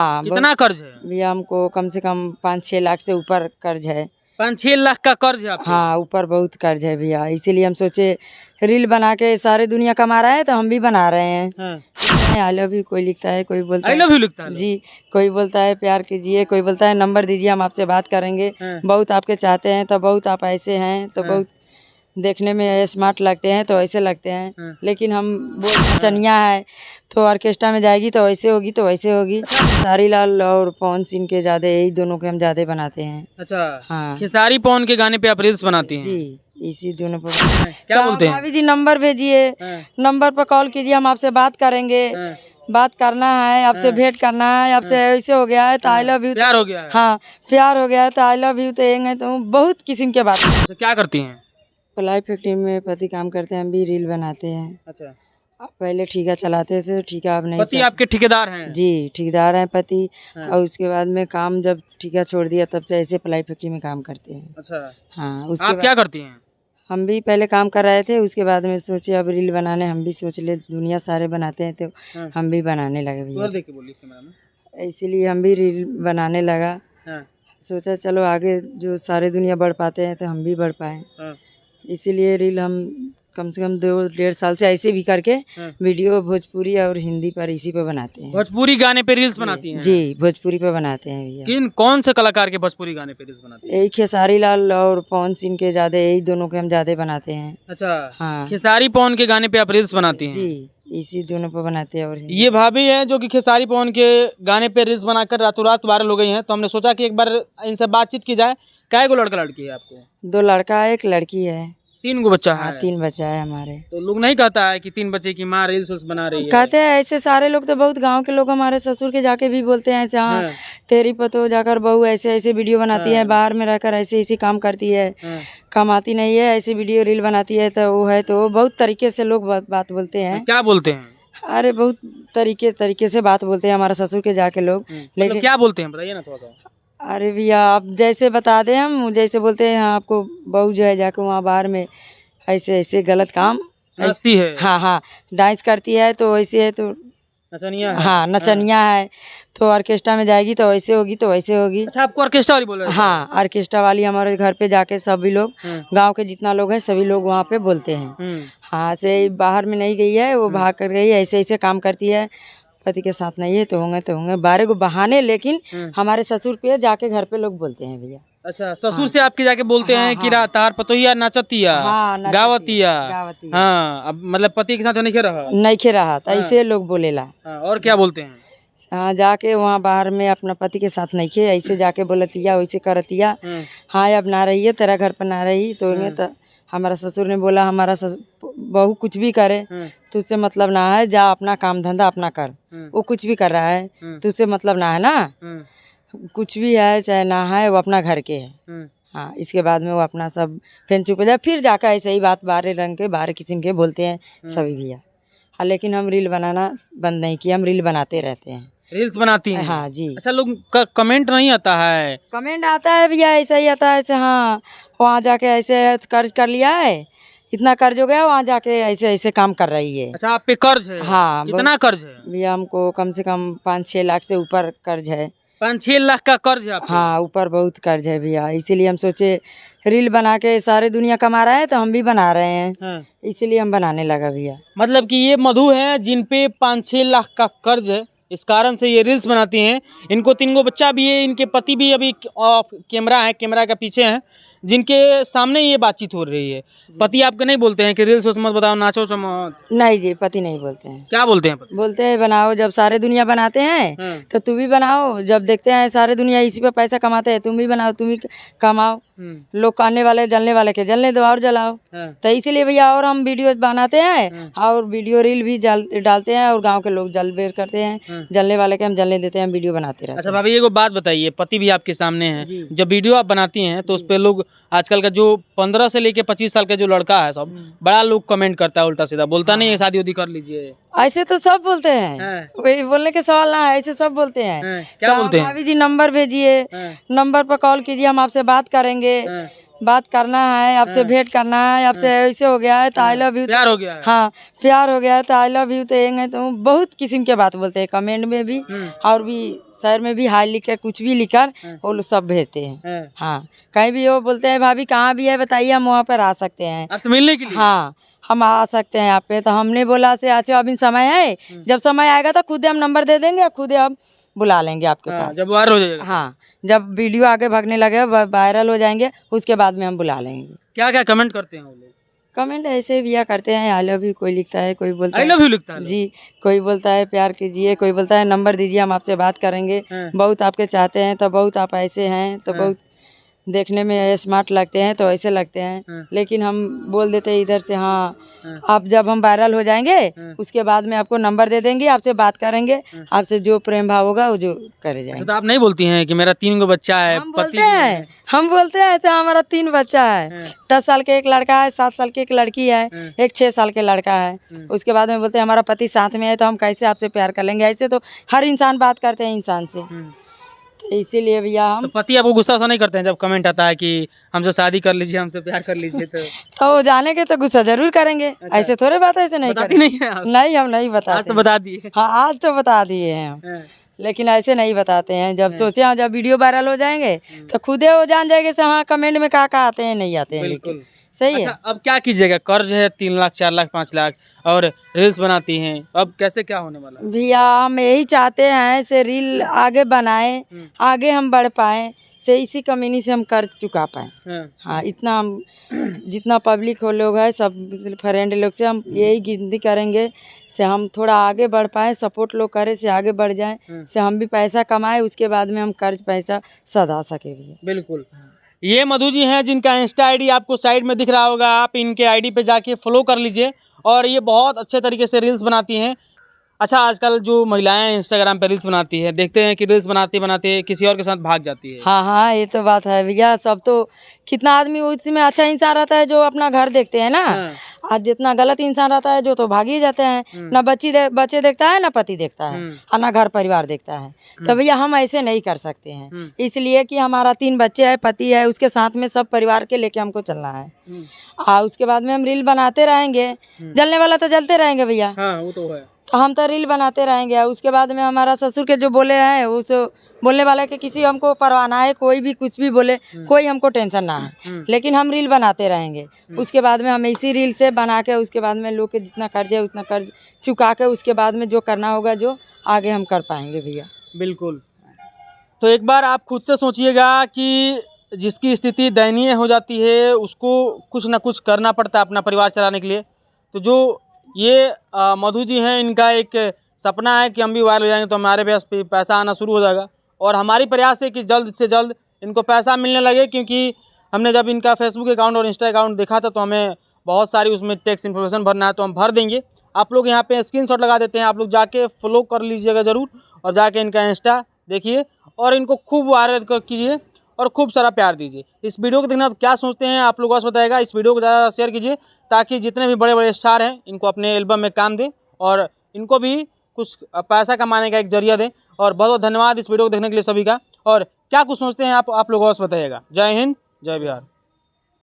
हाँ, कितना कर्ज है? भैया हमको कम से कम 5-6 लाख से ऊपर कर्ज है। 5-6 लाख का कर्ज है आपको? हाँ, ऊपर बहुत कर्ज है भैया, इसीलिए हम सोचे रील बना के सारे दुनिया कमा रहा है तो हम भी बना रहे हैं। हाँ। आई लव यू कोई लिखता है, कोई बोलता आई है लव यू लिखता है जी, कोई बोलता है प्यार कीजिए, कोई बोलता है नंबर दीजिए हम आपसे बात करेंगे। हाँ। बहुत आपके चाहते हैं तो बहुत आप ऐसे हैं तो हाँ। बहुत देखने में स्मार्ट लगते हैं तो ऐसे लगते हैं। हाँ। लेकिन हम बोल चनिया है तो ऑर्केस्ट्रा में जाएगी तो ऐसे होगी तो वैसे होगी। सारी लाल और पवन सिंह के ज्यादा, यही दोनों के हम ज्यादा बनाते हैं। अच्छा। हाँ खेसारी पवन के गाने पे आप रील्स बनाती हैं? जी, इसी दोनों पर। क्या बोलते हैं? भाभी जी नंबर भेजिए, हाँ। नंबर पर कॉल कीजिए, हम आपसे बात करेंगे। हाँ। बात करना है आपसे, हाँ। भेंट करना है आपसे, ऐसे हो गया है तो आई लव यू। प्यार हो गया है? हाँ, प्यार हो गया है तो आई लव यू तो ये तो बहुत किस्म के बात। तो क्या करती हैं? प्लाई फैक्ट्री में पति काम करते हैं, हम भी रील बनाते हैं। अच्छा। पहले ठेका चलाते थे, ठेका अब नहीं पति आपके ठेकेदार हैं? जी, ठेकेदार हैं पति। हाँ। और उसके बाद में काम जब ठेका छोड़ दिया तब से ऐसे प्लाई फैक्ट्री में काम करते हैं। अच्छा। हाँ, उसके आप बाद क्या करती हैं? हम भी पहले काम कर रहे थे, उसके बाद में सोचे अब रील बनाने, हम भी सोच ले दुनिया सारे बनाते हैं तो हाँ। हम भी बनाने लगे भैया। और देख के बोलिए कैमरा में। इसीलिए हम भी रील बनाने लगा। हाँ। सोचा चलो आगे जो सारे दुनिया बढ़ पाते हैं तो हम भी बढ़ पाएँ। हाँ। इसीलिए रील हम कम से कम 2-1.5 साल से ऐसे भी करके हाँ। वीडियो भोजपुरी और हिंदी पर इसी पे बनाते हैं। भोजपुरी गाने पे रील्स बनाती हैं? जी, भोजपुरी पे बनाते हैं भैया। किन कौन से कलाकार के भोजपुरी गाने पे रील्स बनाती हैं? यही खेसारी लाल और पवन सिंह के ज्यादा, यही दोनों के हम ज्यादा बनाते हैं। अच्छा। हाँ खेसारी पवन के गाने पे आप रील्स बनाती हैं? जी, इसी दोनों पे बनाते हैं। और ये भाभी है जो कि खेसारी पवन के गाने पे रील्स बनाकर रातों रात वायरल हो गई हैं, तो हमने सोचा कि एक बार इनसे बातचीत की जाए। कै गो लड़का लड़की है आपको? 2 लड़का है, 1 लड़की है। 3 गो बच्चा हाँ, है? 3 बच्चा है हमारे। तो लोग नहीं कहता है कि 3 बच्चे की माँ रील्स उल्स बना रही है? कहते हैं ऐसे सारे लोग, तो बहुत गांव के लोग हमारे ससुर के जाके भी बोलते हैं ऐसे, हाँ हाँ। तेरी पतो जाकर बहू ऐसे ऐसे वीडियो बनाती है, हाँ। बाहर में रहकर ऐसे ऐसे काम करती है, हाँ। कमाती नहीं है, ऐसी वीडियो रील बनाती है तो वो है, तो बहुत तरीके से लोग बात बोलते हैं। क्या बोलते हैं? अरे बहुत तरीके से बात बोलते हैं हमारे ससुर के जाके लोग। मतलब क्या बोलते हैं बताइए ना थोड़ा सा। अरे भैया आप जैसे बता दें, हम जैसे बोलते हैं हाँ, आपको बहू जो है जाके वहाँ बाहर में ऐसे ऐसे गलत काम नाचती है? हाँ, डांस करती है तो वैसे है, तो नचनिया है? हाँ नचनिया है तो ऑर्केस्ट्रा में जाएगी तो ऐसे होगी तो वैसे होगी। अच्छा, आपको ऑर्केस्ट्रा वाली बोल रहे थे? हाँ, ऑर्केस्ट्रा वाली हमारे घर पे जाके सभी लोग, गांव के जितना लोग हैं सभी लोग वहाँ पे बोलते हैं। हाँ, से बाहर में नहीं गई है, वो भाग कर गई है, ऐसे ऐसे काम करती है, पति के साथ नहीं है तो होंगे 12 को बहाने, लेकिन हमारे ससुर पे जाके घर पे लोग बोलते हैं भैया। अच्छा, ससुर से आपके जाके बोलते हैं कि तार पतोहिया नाचतिया, गावतिया। हाँ, अब मतलब पति के साथ नहीं रहा तो ऐसे लोग बोलेला। और क्या बोलते हैं? हाँ, जाके वहाँ बाहर में अपना पति के साथ नहीं खे, ऐसे जाके बोलतिया, वैसे करतिया। हाँ, अब ना रही है, तेरा घर पर ना रही तो हमारा ससुर ने बोला, हमारा बहू कुछ भी करे तुझसे मतलब ना है, जा अपना काम धंधा अपना कर। वो कुछ भी कर रहा है तुझसे मतलब ना है ना, कुछ भी है चाहे ना है, वो अपना घर के है। हाँ, इसके बाद में वो अपना सब फिर चुप हो जाए, फिर जाकर ऐसे ही बात बाहर रंग के बाहर किस्म के बोलते हैं सभी भैया। हाँ, लेकिन हम रील बनाना बंद नहीं किया, हम रील बनाते रहते हैं। रील्स बनाती हैं? हाँ जी। अच्छा, लोग का कमेंट नहीं आता है? कमेंट आता है भैया, ऐसा ही आता है ऐसे, हाँ वहाँ जाके ऐसे कर्ज कर लिया है, इतना कर्ज हो गया, वहाँ जाके ऐसे ऐसे काम कर रही है। अच्छा, आप पे कर्ज है? हाँ। कितना कर्ज है भैया? हमको कम से कम 5-6 लाख से ऊपर कर्ज है। 5-6 लाख का कर्ज है आपको? हाँ, ऊपर बहुत कर्ज है भैया, इसीलिए हम सोचे रील बना के सारे दुनिया कमा रहा है तो हम भी बना रहे हैं। हाँ। इसीलिए हम बनाने लगा भैया। मतलब कि ये मधु है जिन पे 5-6 लाख का कर्ज है, इस कारण से ये रील्स बनाती हैं। इनको 3 गो बच्चा भी है, इनके पति भी अभी कैमरा के पीछे हैं, जिनके सामने ये बातचीत हो रही है। पति आपके नहीं बोलते हैं कि रील्स मत बताओ, नाचो मत? नहीं जी, पति नहीं बोलते हैं। क्या बोलते हैं पति? बोलते हैं बनाओ, जब सारे दुनिया बनाते हैं तो तू भी बनाओ, जब देखते हैं सारे दुनिया इसी पे पैसा कमाते हैं, तुम भी बनाओ, तुम भी कमाओ, लोग करने वाले जलने वाले के जलने दो और जलाओ। तो इसीलिए भैया और हम वीडियो बनाते हैं और वीडियो रील भी डालते हैं, और गाँव के लोग जल बेर करते हैं, जलने वाले के हम जलने देते हैं, वीडियो बनाते रहते हैं। अच्छा भाभी, एक बात बताइए, पति भी आपके सामने है, जब वीडियो आप बनाती हैं तो उस पर लोग, आजकल का जो 15 से लेके 25 साल का जो लड़का है सब बड़ा लोग कमेंट करता है, उल्टा सीधा बोलता नहीं है शादी उदी कर लीजिए? ऐसे तो सब बोलते हैं, वही बोलने के सवाल ना है, ऐसे सब बोलते हैं। क्या बोलते हैं? भाभी जी नंबर भेजिए, नंबर पर कॉल कीजिए, हम आपसे बात करेंगे। बात करना है आपसे, भेंट करना है आपसे, ऐसे हो गया है तो आई लव यू, प्यार हो गया है। हाँ, प्यार हो गया है तो आई लव यू तो ये तो बहुत किस्म के बात बोलते हैं, कमेंट में भी और भी शहर में भी हाल लिखकर कुछ भी लिखकर वो लोग सब भेजते हैं। हाँ, कहीं भी वो बोलते हैं भाभी कहाँ भी है बताइए, हम वहाँ पर आ सकते हैं आपसे मिलने के लिए। हाँ, हम आ सकते हैं यहाँ पे। तो हमने बोला से अच्छा अभी समय है, जब समय आएगा तो खुद हम नंबर दे देंगे, खुद हम बुला लेंगे आपके पास। जब वायरल हो जाएगा। हाँ, जब वीडियो आगे भागने लगे, वायरल हो जाएंगे, उसके बाद में हम बुला लेंगे। क्या क्या कमेंट करते हैं वो लोग? कमेंट ऐसे भी करते हैं, आई लव यू कोई लिखता है, कोई बोलता आई है लव यू लिखता है जी, कोई बोलता है प्यार कीजिए, कोई बोलता है नंबर दीजिए हम आपसे बात करेंगे, बहुत आपके चाहते हैं, तो बहुत आप ऐसे हैं, तो बहुत देखने में स्मार्ट लगते हैं, तो ऐसे लगते हैं। लेकिन हम बोल देते हैं इधर से हाँ आप जब हम वायरल हो जाएंगे उसके बाद में आपको नंबर दे देंगे, आपसे बात करेंगे, आपसे जो प्रेम भाव होगा वो जो करे जाएंगे। तो आप नहीं बोलती हैं कि मेरा 3 बच्चा है? हम बोलते हैं ऐसे हमारा 3 बच्चा है, 10 साल के एक लड़का है, 7 साल की एक लड़की है, एक 6 साल के लड़का है। उसके बाद में बोलते हैं हमारा पति साथ में है, तो हम कैसे आपसे प्यार कर लेंगे? ऐसे तो हर इंसान बात करते हैं इंसान से, तो इसीलिए भैया हम। तो पति आपको गुस्सा नहीं करते हैं जब कमेंट आता है कि हमसे शादी कर लीजिए, हमसे प्यार कर लीजिए? तो वो जाने के तो गुस्सा जरूर करेंगे। अच्छा। ऐसे थोड़े बात ऐसे नहीं बताती नहीं है आप? नहीं, हम नहीं बताते। आज तो बता दिए। हाँ, आज तो बता दिए हैं हम, लेकिन ऐसे नहीं बताते हैं। जब सोचे हाँ जब वीडियो वायरल हो जाएंगे तो खुद ही वो जान जाएंगे से हाँ कमेंट में क्या आते हैं नहीं आते हैं। बिल्कुल सही अच्छा, है। अब क्या कीजिएगा? कर्ज है 3 लाख 4 लाख 5 लाख और रील्स बनाती हैं, अब कैसे क्या होने वाला? भैया हम यही चाहते हैं से रील आगे बनाए, आगे हम बढ़ पाए, से इसी कमीनी से हम कर्ज चुका पाए। हाँ, इतना हम जितना पब्लिक हो लोग है सब फ्रेंड लोग से हम यही गिनती करेंगे से हम थोड़ा आगे बढ़ पाए, सपोर्ट लोग करे से आगे बढ़ जाए, से हम भी पैसा कमाए, उसके बाद में हम कर्ज पैसा सधा सके भैया। बिल्कुल। ये मधु जी हैं जिनका इंस्टा आईडी आपको साइड में दिख रहा होगा, आप इनके आईडी पे जाके फॉलो कर लीजिए और ये बहुत अच्छे तरीके से रील्स बनाती हैं। अच्छा, आजकल जो महिलाएं इंस्टाग्राम पे रील्स बनाती है, देखते हैं कि रील्स बनाते बनाते किसी और के साथ भाग जाती है। हाँ हाँ, ये तो बात है भैया। सब तो कितना आदमी उसमें अच्छा इंसान रहता है जो अपना घर देखते हैं ना, आज जितना गलत इंसान रहता है जो तो भाग ही जाते हैं। ना बच्चे देखता है, ना पति देखता है, और ना घर परिवार देखता है। तो भैया हम ऐसे नहीं कर सकते हैं, इसलिए कि हमारा 3 बच्चे है, पति है, उसके साथ में सब परिवार के लेके हमको चलना है। उसके बाद में हम रील बनाते रहेंगे, जलने वाला तो जलते रहेंगे भैया। वो तो है। तो हम तो रील बनाते रहेंगे। उसके बाद में हमारा ससुर के जो बोले हैं उस बोलने वाले के किसी हमको परवाह ना है, कोई भी कुछ भी बोले, कोई हमको टेंशन ना है, लेकिन हम रील बनाते रहेंगे। उसके बाद में हम इसी रील से बना के उसके बाद में लोग के जितना कर्ज है उतना कर्ज चुका के उसके बाद में जो करना होगा जो आगे हम कर पाएंगे भैया। बिल्कुल। तो एक बार आप खुद से सोचिएगा कि जिसकी स्थिति दयनीय हो जाती है उसको कुछ ना कुछ करना पड़ता है अपना परिवार चलाने के लिए। तो जो ये मधु जी हैं, इनका एक सपना है कि हम भी वायरल हो जाएंगे तो हमारे पास पैसा आना शुरू हो जाएगा, और हमारी प्रयास है कि जल्द से जल्द इनको पैसा मिलने लगे। क्योंकि हमने जब इनका फेसबुक अकाउंट और इंस्टा अकाउंट देखा था तो हमें बहुत सारी उसमें टैक्स इन्फॉर्मेशन भरना है, तो हम भर देंगे। आप लोग यहाँ पे स्क्रीनशॉट लगा देते हैं, आप लोग जाके फॉलो कर लीजिएगा ज़रूर, और जाके इनका इंस्टा देखिए और इनको खूब वायरल कीजिए और खूब सारा प्यार दीजिए। इस वीडियो को देखना आप क्या सोचते हैं आप लोगों को बताएगा। इस वीडियो को ज़्यादा शेयर कीजिए ताकि जितने भी बड़े बड़े स्टार हैं इनको अपने एल्बम में काम दें और इनको भी कुछ पैसा कमाने का एक जरिया दें। और बहुत बहुत धन्यवाद इस वीडियो को देखने के लिए सभी का। और क्या कुछ सोचते हैं आप लोगों को बताइएगा। जय हिंद, जय बिहार।